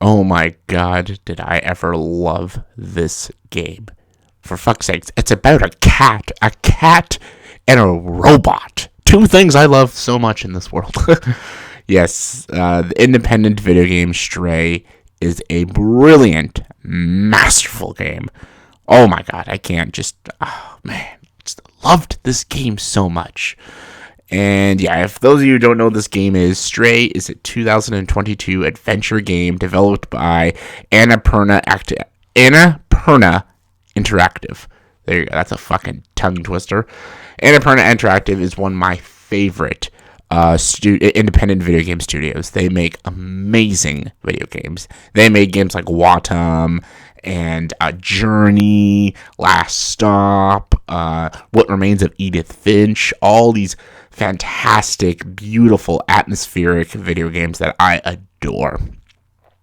Oh my god, did I ever love this game. For fuck's sakes, it's about a cat and a robot. Two things I love so much in this world. Yes, the independent video game Stray is a brilliant, masterful game. Oh my god, I can't just, oh man, just loved this game so much. And yeah, if those of you who don't know what this game is, Stray is a 2022 adventure game developed by Annapurna Interactive. There you go. That's a fucking tongue twister. Annapurna Interactive is one of my favorite independent video game studios. They make amazing video games. They made games like Watam and Journey, Last Stop, What Remains of Edith Finch, all these fantastic, beautiful, atmospheric video games that I adore.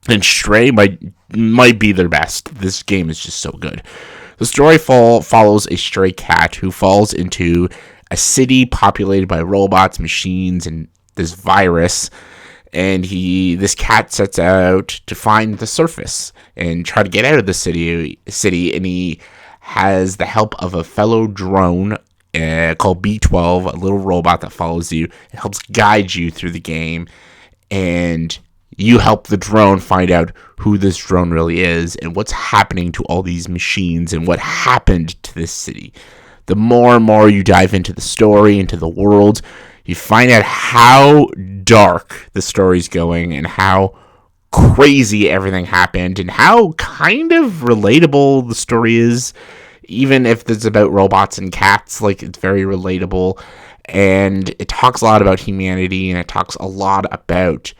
And Stray might be their best. This game is just so good. The story follows a stray cat who falls into a city populated by robots, machines, and this virus. And this cat sets out to find the surface and try to get out of the city. And he has the help of a fellow drone called B12, a little robot that follows you. It helps guide you through the game, and you help the drone find out who this drone really is and what's happening to all these machines and what happened to this city. The more and more you dive into the story, into the world, you find out how dark the story's going and how crazy everything happened and how kind of relatable the story is. Even if it's about robots and cats, like, it's very relatable. And it talks a lot about humanity, and it talks a lot about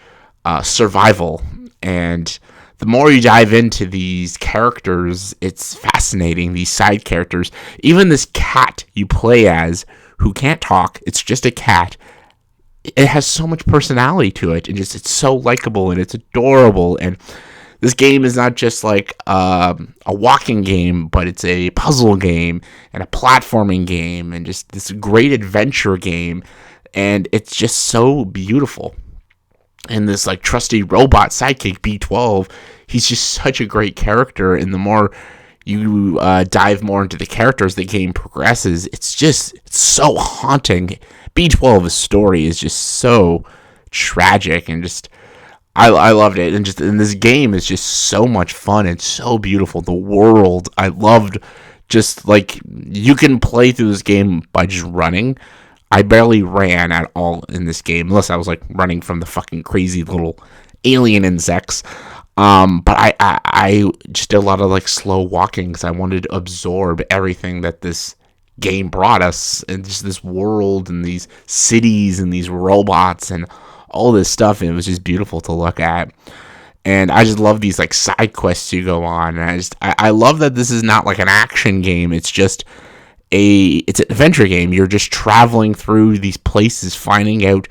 survival. And the more you dive into these characters, it's fascinating. These side characters, even this cat you play as, who can't talk, it's just a cat. It has so much personality to it, and it's so likable, and it's adorable. And this game is not just like a walking game, but it's a puzzle game and a platforming game and just this great adventure game. And it's just so beautiful. And this like trusty robot sidekick B12, he's just such a great character. And the more you dive more into the characters, the game progresses. It's so haunting. B12's story is just so tragic and just I loved it. And this game is just so much fun and so beautiful. The world I loved. Just like you can play through this game by just running. I barely ran at all in this game, unless I was like running from the fucking crazy little alien insects. But I just did a lot of like slow walking because I wanted to absorb everything that this game brought us, and just this world and these cities and these robots and all this stuff. And it was just beautiful to look at. And I just love these like side quests you go on. And I love that this is not like an action game. It's just it's an adventure game. You're just traveling through these places, finding out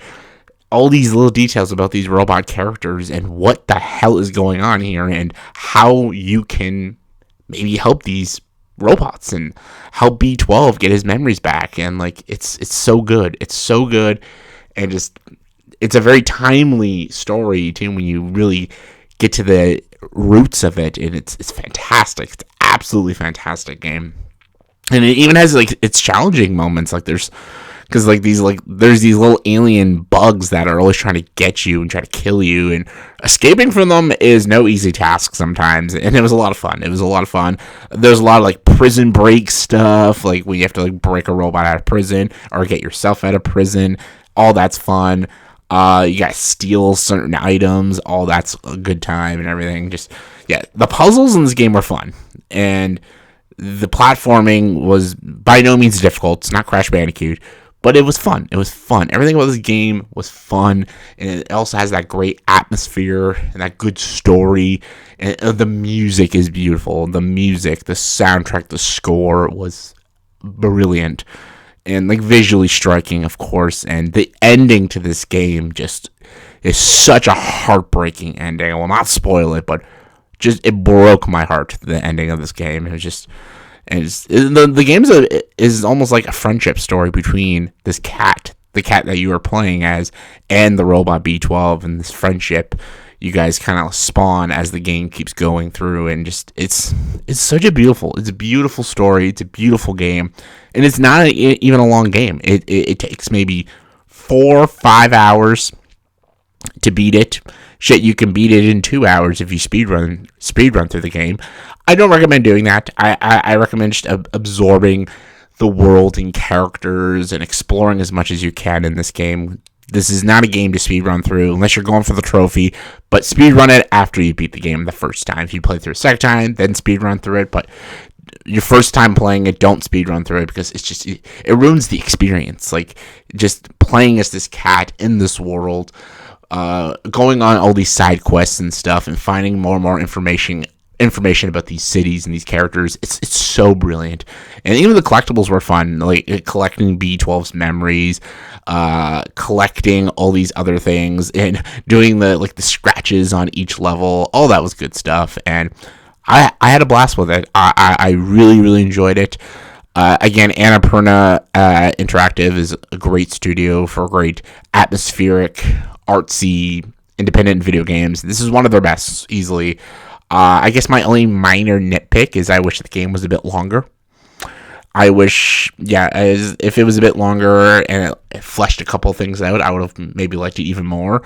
all these little details about these robot characters and what the hell is going on here and how you can maybe help these robots and help B12 get his memories back. And like it's so good. It's so good. And just it's a very timely story too when you really get to the roots of it, and it's fantastic. It's absolutely fantastic game. And it even has like its challenging moments. Like there's these little alien bugs that are always trying to get you and try to kill you, and escaping from them is no easy task sometimes. And it was a lot of fun. There's a lot of like prison break stuff, like when you have to like break a robot out of prison or get yourself out of prison. All that's fun. You gotta steal certain items. All that's a good time and everything. Just the puzzles in this game were fun, and the platforming was by no means difficult. It's not Crash Bandicoot, but it was fun. It was fun. Everything about this game was fun, and it also has that great atmosphere and that good story. And the music is beautiful. The music, the soundtrack, the score was brilliant. And like visually striking, of course, and the ending to this game just is such a heartbreaking ending. I will not spoil it, but just it broke my heart. The ending of this game, it was just, the game is almost like a friendship story between this cat, the cat that you are playing as, and the robot B12, and this friendship. you guys kind of spawn as the game keeps going through, and just it's such a beautiful story. It's a beautiful game, and it's not even a long game. It takes maybe 4 or 5 hours to beat it. Shit, you can beat it in 2 hours if you speedrun through the game. I don't recommend doing that. I recommend just absorbing the world and characters and exploring as much as you can in this game. This is not a game to speedrun through unless you're going for the trophy, but speedrun it after you beat the game the first time. If you play through a second time, then speedrun through it, but your first time playing it, don't speedrun through it, because it ruins the experience. Like, just playing as this cat in this world, going on all these side quests and stuff, and finding more and more information about these cities and these characters. It's so brilliant. And even the collectibles were fun, like collecting B12's memories, collecting all these other things, and doing the scratches on each level. All that was good stuff, and I had a blast with it. I really, really enjoyed it. Again, Annapurna Interactive is a great studio for great atmospheric, artsy, independent video games. This is one of their best, easily. I guess my only minor nitpick is I wish the game was a bit longer. I wish, if it was a bit longer and it fleshed a couple things out, I would have maybe liked it even more.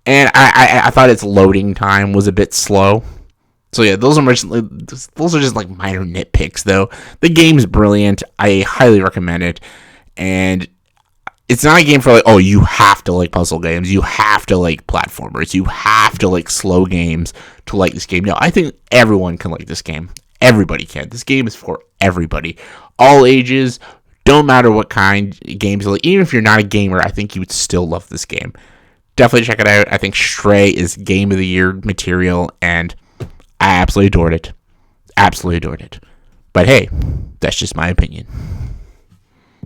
And I thought its loading time was a bit slow. So yeah, those are just like minor nitpicks, though. The game's brilliant. I highly recommend it. And it's not a game for you have to like puzzle games, you have to like platformers, you have to like slow games to like this game. No, I think everyone can like this game. Everybody can. This game is for everybody. All ages, don't matter what kind of games you like. Even if you're not a gamer, I think you would still love this game. Definitely check it out. I think Stray is Game of the Year material, and I absolutely adored it. Absolutely adored it. But hey, that's just my opinion.